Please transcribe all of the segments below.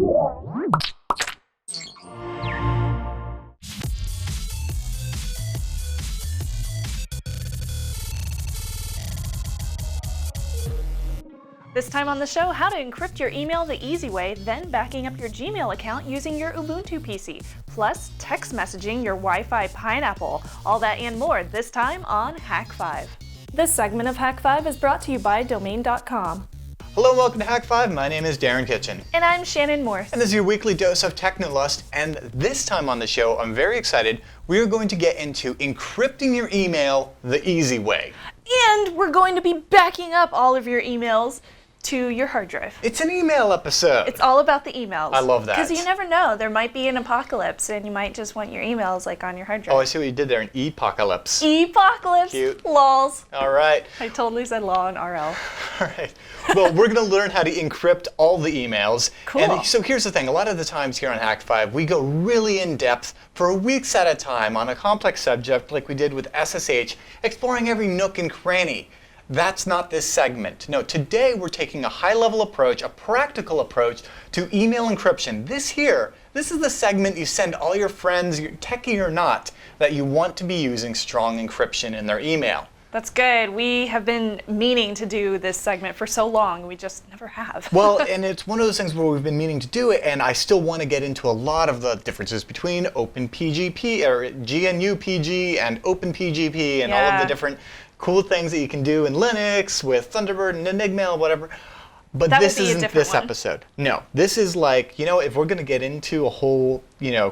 This time on the show, how to encrypt your email the easy way, then backing up your Gmail account using your Ubuntu PC, plus text messaging your Wi-Fi pineapple. All that and more this time on Hak5. This segment of Hak5 is brought to you by Domain.com. Hello and welcome to Hak5. My name is Darren Kitchen. And I'm Shannon Morse. And this is your weekly dose of Technolust. And this time on the show, I'm very excited. We are going to get into encrypting your email the easy way. And we're going to be backing up all of your emails to your hard drive. It's an email episode. It's all about the emails. I love that. Because you never know. There might be an apocalypse and you might just want your emails like on your hard drive. Oh, I see what you did there, an e-pocalypse. E-pocalypse. Cute. Lols. All right. I totally said law and RL. All right. Well, we're going to learn how to encrypt all the emails. Cool. And so here's the thing. A lot of the times here on Hak5, we go really in depth for weeks at a time on a complex subject like we did with SSH, exploring every nook and cranny. That's not this segment. No, today we're taking a high-level approach, a practical approach to email encryption. This is the segment you send all your friends, techie or not, that you want to be using strong encryption in their email. That's good. We have been meaning to do this segment for so long. We just never have. Well, and it's one of those things where we've been meaning to do it, and I still want to get into a lot of the differences between OpenPGP or GNU-PG and OpenPGP and all of the different cool things that you can do in Linux with Thunderbird and Enigmail, whatever. But this isn't this episode. No, this is like, if we're going to get into a whole,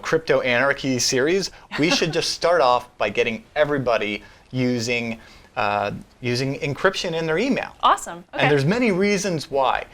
crypto anarchy series, we should just start off by getting everybody using encryption in their email. Awesome. Okay. And there's many reasons why.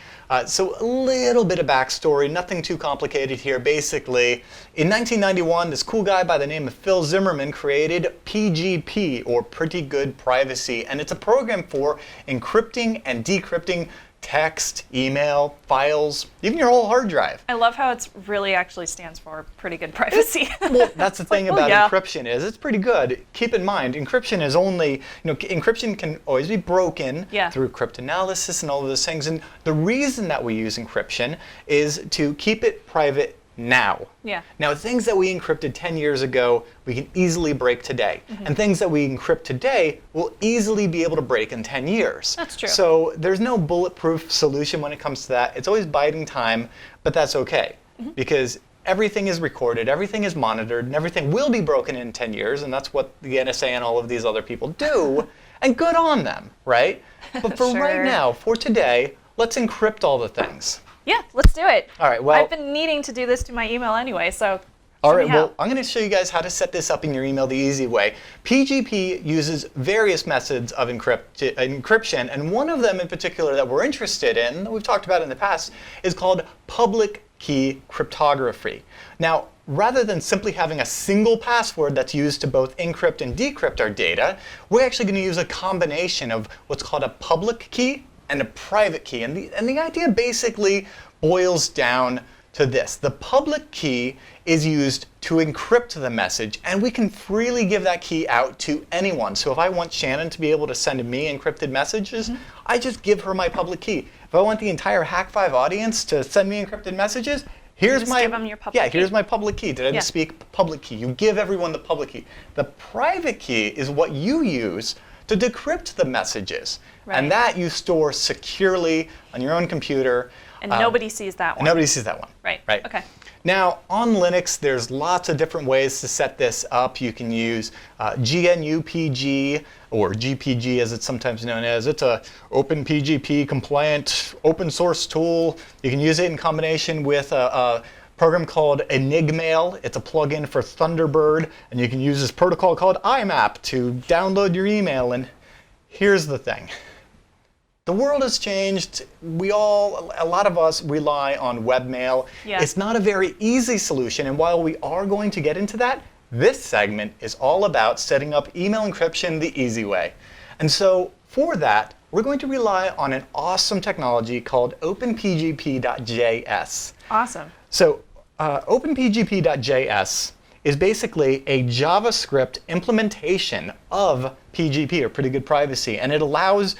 So a little bit of backstory, nothing too complicated here. Basically, in 1991, this cool guy by the name of Phil Zimmerman created PGP, or Pretty Good Privacy, and it's a program for encrypting and decrypting text, email, files, even your whole hard drive. I love how it's really actually stands for pretty good privacy. Well, that's the thing about encryption is it's pretty good. Keep in mind, encryption is only, encryption can always be broken through cryptanalysis and all of those things. And the reason that we use encryption is to keep it private now. Yeah. Now, things that we encrypted 10 years ago, we can easily break today. Mm-hmm. And things that we encrypt today will easily be able to break in 10 years. That's true. So there's no bulletproof solution when it comes to that. It's always biding time, but that's okay. Mm-hmm. Because everything is recorded, everything is monitored, and everything will be broken in 10 years, and that's what the NSA and all of these other people do. And good on them, right? But for right now, for today, let's encrypt all the things. Yeah, let's do it. All right, well, I've been needing to do this to my email anyway, so all right, well, I'm going to show you guys how to set this up in your email the easy way. PGP uses various methods of encryption, and one of them in particular that we're interested in, that we've talked about in the past, is called public key cryptography. Now, rather than simply having a single password that's used to both encrypt and decrypt our data, we're actually going to use a combination of what's called a public key and a private key. And the idea basically boils down to this. The public key is used to encrypt the message, and we can freely give that key out to anyone. So if I want Shannon to be able to send me encrypted messages, I just give her my public key. If I want the entire Hak5 audience to send me encrypted messages, here's my give them your public key. Here's my public key. Did I just speak public key? You give everyone the public key. The private key is what you use to decrypt the messages. Right. And that you store securely on your own computer. And nobody sees that one. And nobody sees that one. Right. Right. Okay. Now, on Linux, there's lots of different ways to set this up. You can use GNU-PG, or GPG as it's sometimes known as. It's a OpenPGP compliant open source tool. You can use it in combination with a program called Enigmail. It's a plugin for Thunderbird, and you can use this protocol called IMAP to download your email. And here's the thing. The world has changed. A lot of us rely on webmail. Yeah. It's not a very easy solution, and while we are going to get into that, this segment is all about setting up email encryption the easy way. And so for that, we're going to rely on an awesome technology called OpenPGP.Jas. Awesome. So OpenPGP.Jas is basically a JavaScript implementation of PGP, or Pretty Good Privacy, and it allows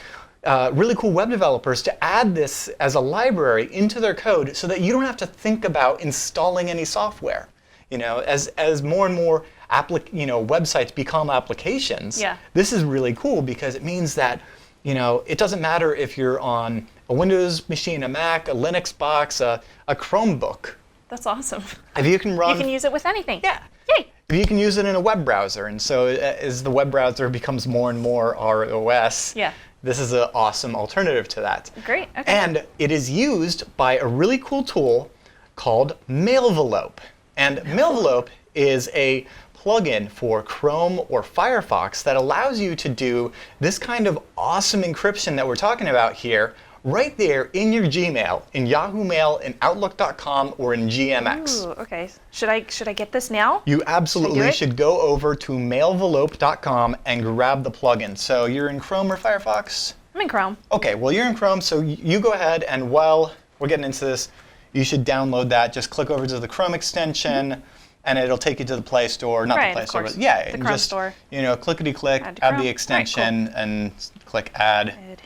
really cool web developers to add this as a library into their code so that you don't have to think about installing any software. As more and more websites become applications, this is really cool because it means that it doesn't matter if you're on a Windows machine, a Mac, a Linux box, a Chromebook. That's awesome. If you can run, you can use it with anything. Yeah. Yay. If you can use it in a web browser, and so as the web browser becomes more and more our OS, this is an awesome alternative to that. Great. Okay. And it is used by a really cool tool called Mailvelope. And Mailvelope is a plugin for Chrome or Firefox that allows you to do this kind of awesome encryption that we're talking about here right there in your Gmail, in Yahoo Mail, in Outlook.com, or in GMX. Ooh, okay. Should I get this now? You absolutely should go over to mailvelope.com and grab the plugin. So you're in Chrome or Firefox? I'm in Chrome. Okay, well you're in Chrome, so you go ahead, and while we're getting into this, you should download that. Just click over to the Chrome extension, and it'll take you to the Play Store, not the Play Store, but the Chrome Store. Clickety-click, add the extension, and click Add,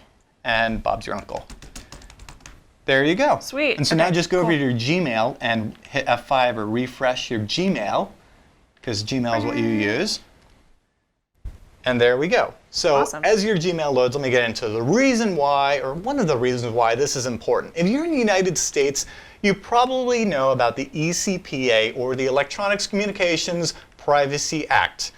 and Bob's your uncle. There you go. Sweet. And so now just go over to your Gmail and hit F5 or refresh your Gmail, because Gmail is what you use. And there we go. So as your Gmail loads, let me get into the reason why, or one of the reasons why this is important. If you're in the United States, you probably know about the ECPA, or the Electronics Communications Privacy Act.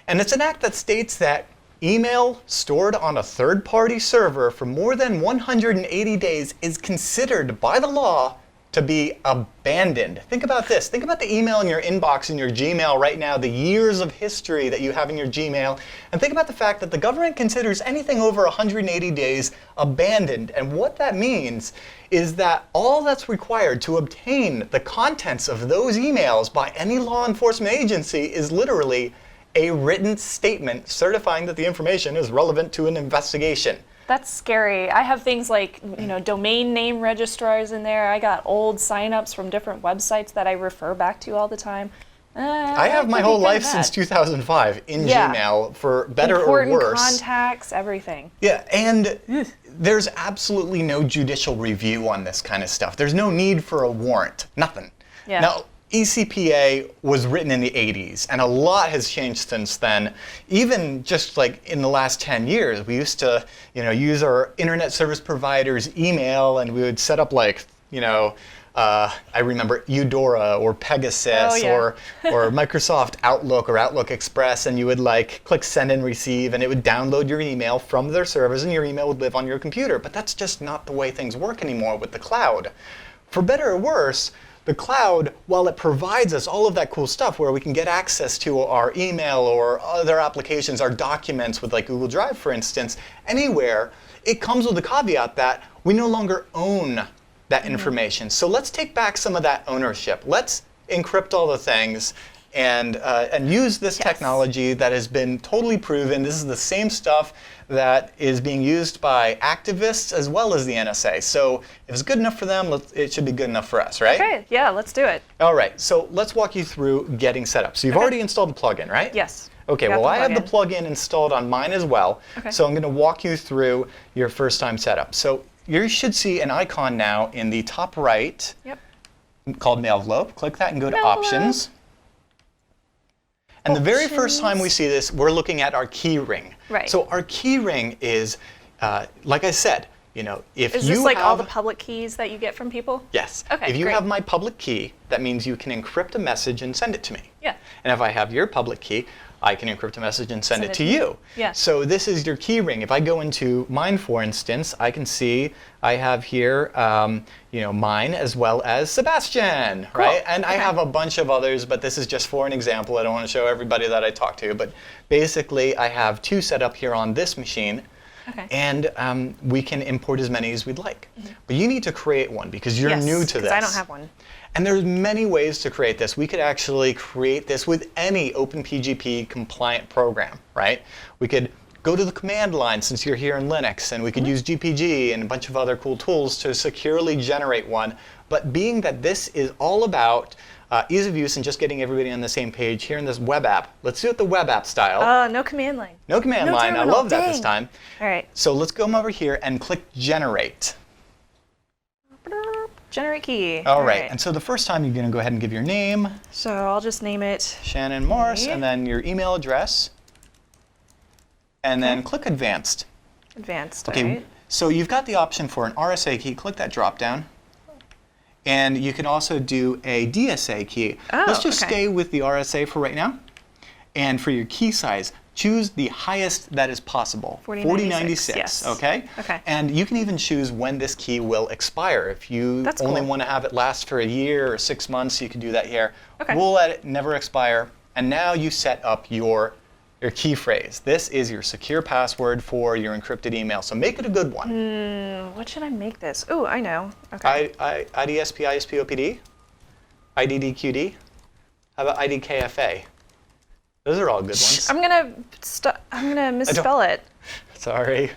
And it's an act that states that email stored on a third-party server for more than 180 days is considered by the law to be abandoned. Think about this. Think about the email in your inbox in your Gmail right now, the years of history that you have in your Gmail, and think about the fact that the government considers anything over 180 days abandoned. And what that means is that all that's required to obtain the contents of those emails by any law enforcement agency is literally a written statement certifying that the information is relevant to an investigation. That's scary. I have things like, domain name registrars in there. I got old signups from different websites that I refer back to all the time. I have my whole life since 2005 in Gmail, for better or worse. Important contacts, everything. Yeah, and there's absolutely no judicial review on this kind of stuff. There's no need for a warrant. Nothing. Yeah. Now, ECPA was written in the 80s, and a lot has changed since then. Even just like in the last 10 years, we used to, use our internet service provider's email, and we would set up like, I remember Eudora or Pegasus or Microsoft Outlook or Outlook Express, and you would like click send and receive, and it would download your email from their servers, and your email would live on your computer. But that's just not the way things work anymore with the cloud. For better or worse, the cloud, while it provides us all of that cool stuff where we can get access to our email or other applications, our documents with like Google Drive, for instance, anywhere, it comes with the caveat that we no longer own that information. So let's take back some of that ownership. Let's encrypt all the things and use this technology that has been totally proven. This is the same stuff that is being used by activists as well as the NSA. So if it's good enough for them, it should be good enough for us, right? Okay, yeah, let's do it. All right, so let's walk you through getting set up. So you've already installed the plugin, right? Yes. Okay, well I have the plugin installed on mine as well. Okay. So I'm going to walk you through your first time setup. So you should see an icon now in the top right called Mailvelope. Click that and go to Options. And the very first time we see this, we're looking at our key ring. Right. So our key ring is, like I said, if is you this like have, all the public keys that you get from people? Yes. Okay, if you great. have my public key, that means you can encrypt a message and send it to me. Yeah. And if I have your public key, I can encrypt a message and send it to you. Yeah. So this is your key ring. If I go into mine, for instance, I can see I have here, mine as well as Sebastian, right? And I have a bunch of others, but this is just for an example. I don't want to show everybody that I talk to, but basically I have two set up here on this machine. Okay. And we can import as many as we'd like. But you need to create one because you're new to this. I don't have one. And there's many ways to create this. We could actually create this with any OpenPGP compliant program, right? We could go to the command line since you're here in Linux, and we could use GPG and a bunch of other cool tools to securely generate one. But being that this is all about ease of use and just getting everybody on the same page here in this web app. Let's do it the web app style. No command line. No command line. terminal. I love that Dang. this time. All right. So let's go over here and click generate. Generate key. All right. And so the first time you're going to go ahead and give your name. So I'll just name it Shannon Morse, me. and then your email address. And then click advanced. Advanced. Okay. Right? So you've got the option for an RSA key. Click that drop down. And you can also do a DSA key. Oh, Let's just okay. stay with the RSA for right now. And for your key size, choose the highest that is possible. 4096, yes. Okay? Okay. And you can even choose when this key will expire. If you That's only cool. want to have it last for a year or 6 months, you can do that here. Okay. We'll let it never expire. And now you set up your key phrase. This is your secure password for your encrypted email. So make it a good one. What should I make this? Oh, I know. Okay. IDSPISPOPD? IDDQD? How about IDKFA? Those are all good ones. I'm gonna misspell it. Sorry.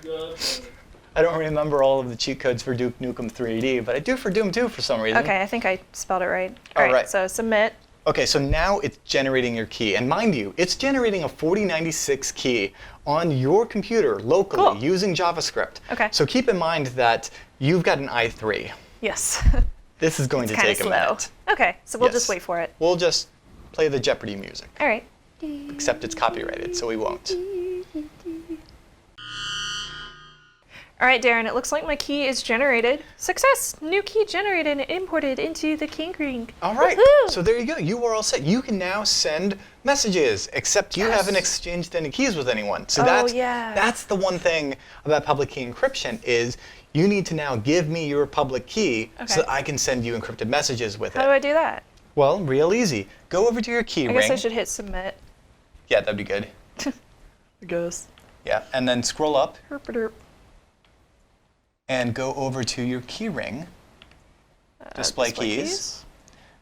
I don't remember all of the cheat codes for Duke Nukem 3D, but I do for Doom 2 for some reason. Okay, I think I spelled it right. All right. So submit. Okay, so now it's generating your key. And mind you, it's generating a 4096 key on your computer locally Cool. using JavaScript. Okay. So keep in mind that you've got an i3. Yes. This is going to Kind of take a slow. minute. Okay, so we'll Yes. just wait for it. We'll just play the Jeopardy music, All right. except it's copyrighted, so we won't. All right, Darren, it looks like my key is generated. Success! New key generated and imported into the key ring. All right, Woohoo! so there you go. You are all set. You can now send messages, except you haven't exchanged any keys with anyone. So that's the one thing about public key encryption is you need to now give me your public key so that I can send you encrypted messages with How it. do I do that? Well, real easy. Go over to your key I ring. guess I should hit submit. Yeah, that'd be good. I guess. Yeah, and then scroll up Herp-a-derp. and go over to your key ring. Display keys.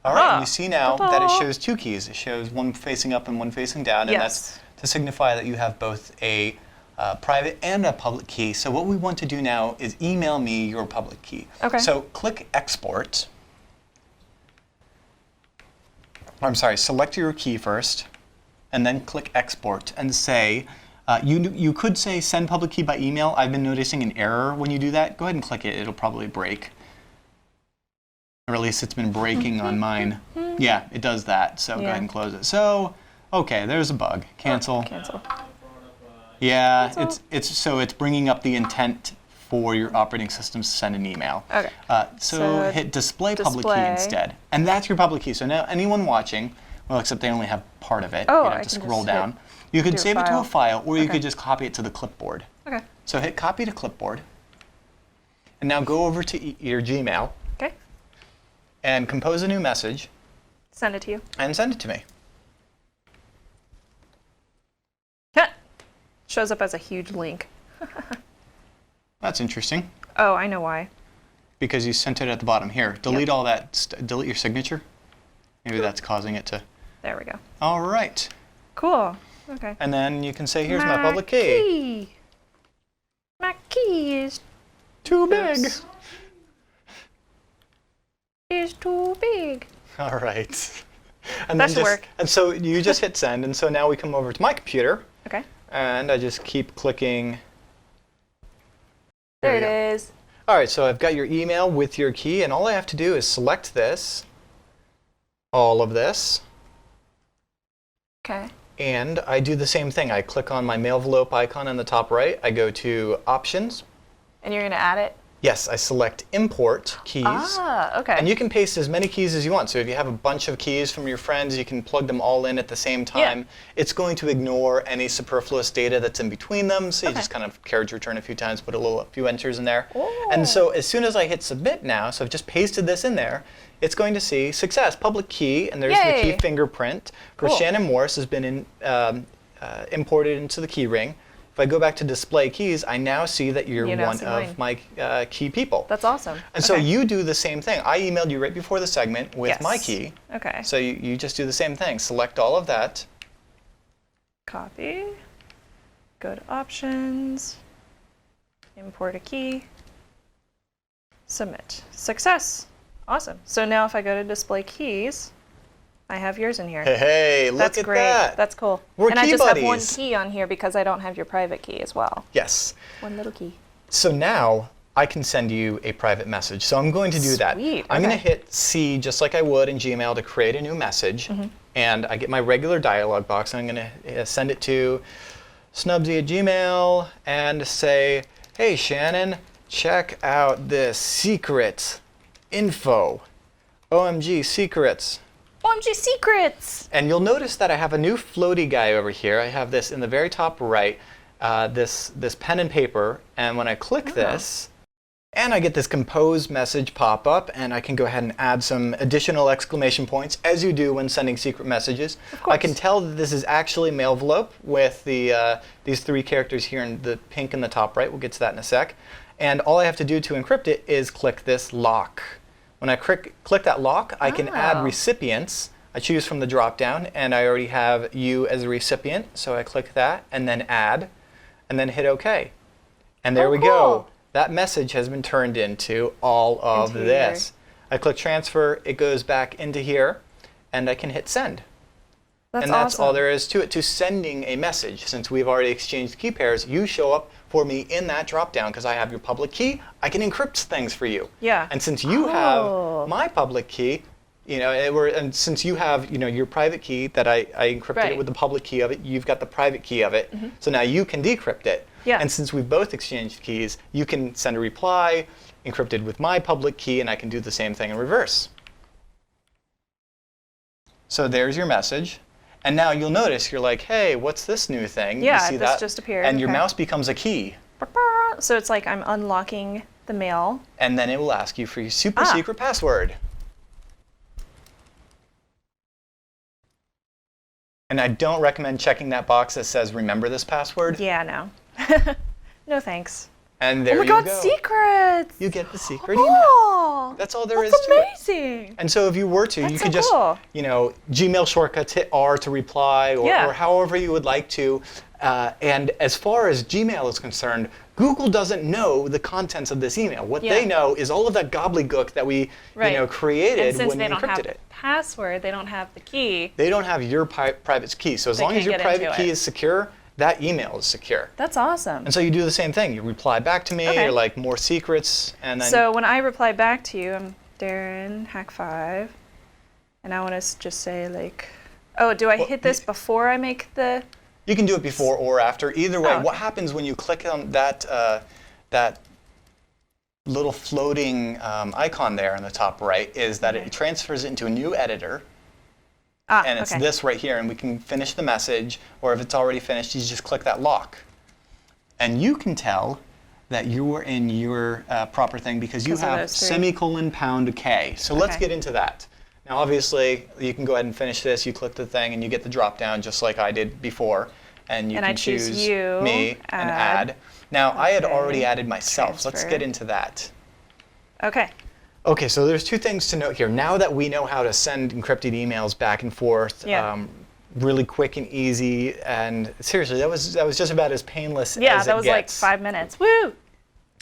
All Ah, right, and you see now that it ta-da. shows two keys. It shows one facing up and one facing down, and Yes. that's to signify that you have both a private and a public key. So what we want to do now is email me your public key. Okay. So click export. I'm sorry, select your key first, and then click export and say, you could say send public key by email. I've been noticing an error when you do that. Go ahead and click it. It'll probably break. Or at least it's been breaking on mine. Yeah, it does that. So go ahead and close it. So, okay, there's a bug. Cancel. Cancel. Yeah, Cancel. it's bringing up the intent for your operating system to send an email. Okay. So hit display public key instead. And that's your public key. So now anyone watching, well, except they only have part of it. Oh, you I have to can scroll just down. You could do a save it to a file. file, or you Okay. could just copy it to the clipboard. Okay. So hit copy to clipboard. And now go over to your Gmail Okay. and compose a new message Send it to you. and send it to me. Shows up as a huge link. That's interesting, Oh, I know why. because you sent it at the bottom here. Delete all that, delete your signature. Maybe that's causing it to. There we go. All right. Cool. Okay. And then you can say, here's my public key. My key is Too big. too big. All right. And That then should work. And so you just hit send, and so now we come over to my computer, Okay. and I just keep clicking. There we it go. is. All right, so I've got your email with your key, and all I have to do is select this, all of this, Okay. and I do the same thing. I click on my mail envelope icon in the top right. I go to Options. And you're gonna add it? Yes, I select Import Keys. Ah, okay. And you can paste as many keys as you want. So if you have a bunch of keys from your friends, you can plug them all in at the same time. Yeah. It's going to ignore any superfluous data that's in between them. So you Okay. just kind of carriage return a few times, put a few enters in there. Oh. And so as soon as I hit submit now, so I've just pasted this in there, it's going to see success, public key, and there's the key Yay. fingerprint for Cool. Shannon Morse has been imported into the key ring. If I go back to display keys, I now see that you're You now one see of mine. my key people. That's awesome. And so Okay. you do the same thing. I emailed you right before the segment with Yes. my key. Okay. So you just do the same thing. Select all of that. Copy. Go to options. Import a key. Submit. Success. Awesome. So now if I go to display keys, I have yours in here. Hey, look That's at great. that. That's cool. We're and key I just have one buddies. key on here because I don't have your private key as well. Yes. One little key. So now I can send you a private message. So I'm going to do that. Sweet. I'm going to Okay. hit C just like I would in Gmail to create a new message. And I get my regular dialog box. I'm going to send it to snubsy@gmail and say, hey, Shannon, check out this secret info. OMG secrets. OMG secrets! And you'll notice that I have a new floaty guy over here. I have this in the very top right, this pen and paper. And when I click this, and I get this compose message pop up, and I can go ahead and add some additional exclamation points, as you do when sending secret messages. Of course. I can tell that this is actually Mailvelope with these 3 characters here in the pink in the top right. We'll get to that in a sec. And all I have to do to encrypt it is click this lock. When I click that lock, I can add recipients. I choose from the drop down, and I already have you as a recipient, so I click that, and then add, and then hit OK. And there we go. That message has been turned into all of this. I click transfer, it goes back into here, and I can hit send. That's and that's awesome. all there is to it. To sending a message, since we've already exchanged key pairs, you show up for me in that drop-down because I have your public key. I can encrypt things for you. Yeah. And since you have my public key, and since you have your private key that I encrypted it with the public key of it, you've got the private key of it. So now you can decrypt it. Yeah. And since we've both exchanged keys, you can send a reply encrypted with my public key, and I can do the same thing in reverse. So there's your message. And now you'll notice, you're like, hey, what's this new thing? Yeah, you see this that? just appeared. And your mouse becomes a key. So it's like I'm unlocking the mail. And then it will ask you for your super secret password. And I don't recommend checking that box that says, remember this password. Yeah, no. No thanks. And there Oh my you God, go. secrets! You get the secret email. Oh, That's all there is that's to it. amazing. And so if you were to, you That's could so just, cool. Gmail shortcuts, hit R to reply, or however you would like to. And as far as Gmail is concerned, Google doesn't know the contents of this email. What they know is all of that gobbledygook that we created and since when we they don't encrypted have it. Password, they don't have the key. They don't have your private key. So as They long as can't your get private into key it. is secure, that email is secure. That's awesome. And so you do the same thing. You reply back to me, you're like, more secrets, and then... So when I reply back to you, I'm Darren, Hak5, and I want to just say like, oh, do I hit this before I make the... You can do it before or after. Either way, Oh, okay. what happens when you click on that little floating icon there in the top right is that it transfers it into a new editor. And it's this right here, and we can finish the message, or if it's already finished, you just click that lock. And you can tell that you are in your proper thing because you have ;K. So let's get into that. Now, obviously, you can go ahead and finish this. You click the thing, and you get the drop down just like I did before. And you can choose me and add. Now, I had already added myself. Let's get into that. Okay. Okay, so there's 2 things to note here. Now that we know how to send encrypted emails back and forth, really quick and easy, and seriously, that was just about as painless as it gets. Yeah, that was like 5 minutes. Woo!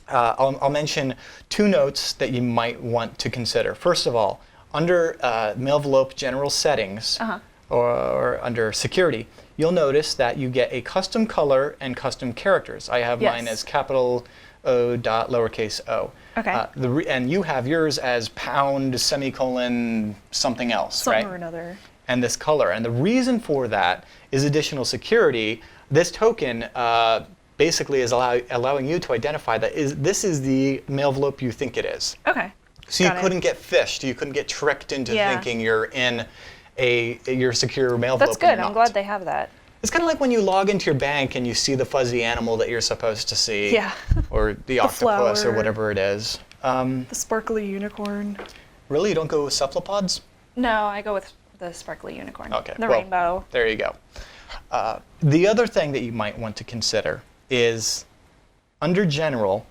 I'll mention 2 notes that you might want to consider. First of all, under Mailvelope general settings, or under security, you'll notice that you get a custom color and custom characters. I have mine as capital O dot lowercase o. Okay. And you have yours as pound semicolon something else, Something right? or another. And this color. And the reason for that is additional security. This token basically is allowing you to identify that this is the Mailvelope you think it is. Okay. So you couldn't get phished. You couldn't get tricked into thinking you're in your secure Mailvelope. That's good. I'm glad they have that. It's kind of like when you log into your bank and you see the fuzzy animal that you're supposed to see. Yeah. Or the octopus flower. or whatever it is. The sparkly unicorn. Really? You don't go with cephalopods? No, I go with the sparkly unicorn. Okay. The rainbow. There you go. The other thing that you might want to consider is under General,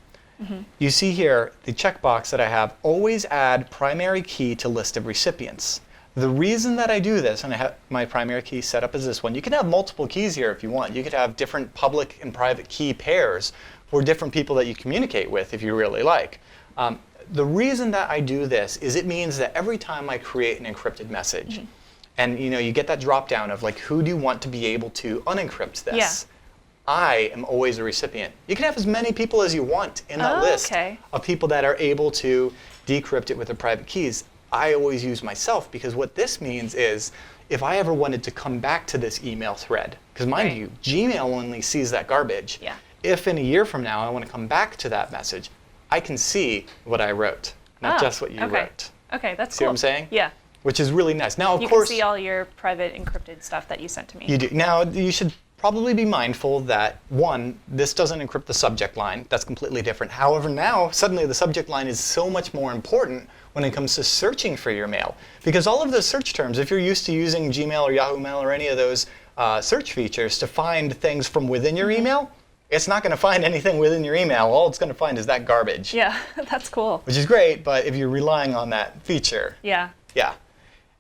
you see here the checkbox that I have, always add primary key to list of recipients. The reason that I do this, and I have my primary key set up as this one, you can have multiple keys here if you want. You could have different public and private key pairs for different people that you communicate with if you really like. The reason that I do this is it means that every time I create an encrypted message, and you get that drop down of like, who do you want to be able to unencrypt this? Yeah. I am always a recipient. You can have as many people as you want in that list of people that are able to decrypt it with their private keys. I always use myself, because what this means is if I ever wanted to come back to this email thread, because mind you, Gmail only sees that garbage. Yeah. If in a year from now I want to come back to that message, I can see what I wrote, not just what you wrote. Okay, that's See cool. what I'm saying? Yeah. Which is really nice. Now, of You course, can see all your private encrypted stuff that you sent to me. you do. Now, you should probably be mindful that, one, this doesn't encrypt the subject line. That's completely different. However, now, suddenly the subject line is so much more important when it comes to searching for your mail. Because all of those search terms, if you're used to using Gmail or Yahoo Mail or any of those search features to find things from within your email, it's not going to find anything within your email. All it's going to find is that garbage. Yeah, that's cool. Which is great, but if you're relying on that feature. Yeah. Yeah.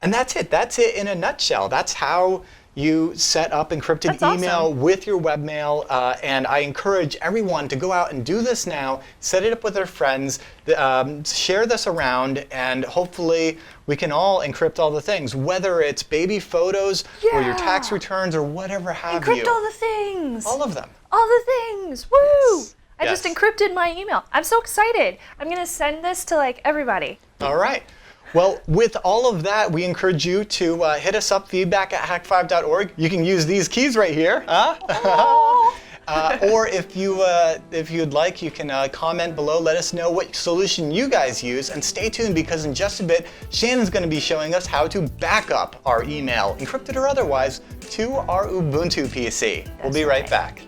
And that's it. That's it in a nutshell. That's how you set up encrypted email with your webmail. And I encourage everyone to go out and do this now, set it up with their friends, share this around, and hopefully we can all encrypt all the things, whether it's baby photos or your tax returns or whatever have you. Encrypt all the things. All of them. All the things. Woo! Yes. I just encrypted my email. I'm so excited. I'm going to send this to like everybody. All right. Well, with all of that, we encourage you to hit us up, feedback@hak5.org. You can use these keys right here. Or if you'd like, you can comment below. Let us know what solution you guys use. And stay tuned, because in just a bit, Shannon's going to be showing us how to back up our email, encrypted or otherwise, to our Ubuntu PC. We'll be right back.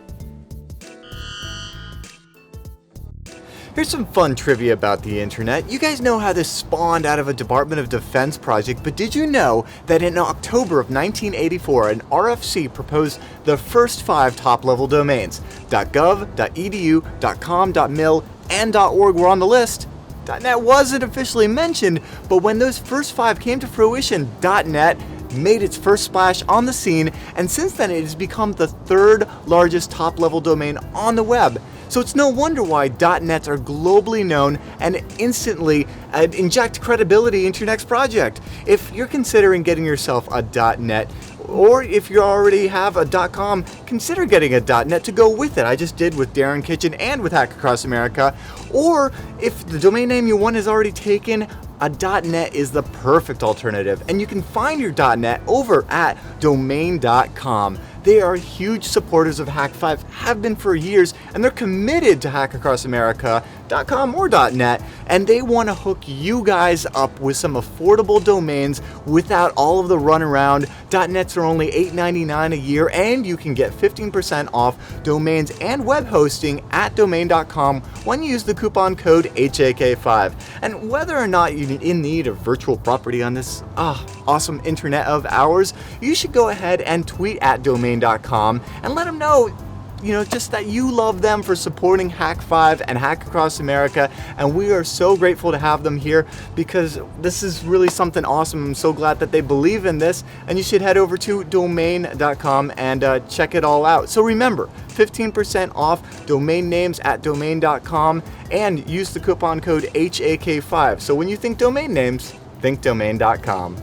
Here's some fun trivia about the internet. You guys know how this spawned out of a Department of Defense project, but did you know that in October of 1984, an RFC proposed the first 5 top-level domains? .gov, .edu, .com, .mil, and .org were on the list. .net wasn't officially mentioned, but when those first 5 came to fruition, .net made its first splash on the scene, and since then it has become the 3rd largest top-level domain on the web. So it's no wonder why .nets are globally known and instantly inject credibility into your next project. If you're considering getting yourself a .net, or if you already have a .com, consider getting a .net to go with it. I just did with Darren Kitchen and with Hack Across America. Or if the domain name you want is already taken, a .net is the perfect alternative. And you can find your .net over at domain.com. They are huge supporters of Hak5, have been for years, and they're committed to HackAcrossAmerica.com or .net, and they want to hook you guys up with some affordable domains without all of the runaround. .nets are only $8.99 a year, and you can get 15% off domains and web hosting at domain.com when you use the coupon code HAK5. And whether or not you're in need of virtual property on this awesome internet of ours, you should go ahead and tweet at domain.com and let them know, just that you love them for supporting Hak5 and Hack Across America, and we are so grateful to have them here, because this is really something awesome. I'm so glad that they believe in this, and you should head over to domain.com and check it all out. So remember, 15% off domain names at domain.com, and use the coupon code HAK5. So when you think domain names, think domain.com.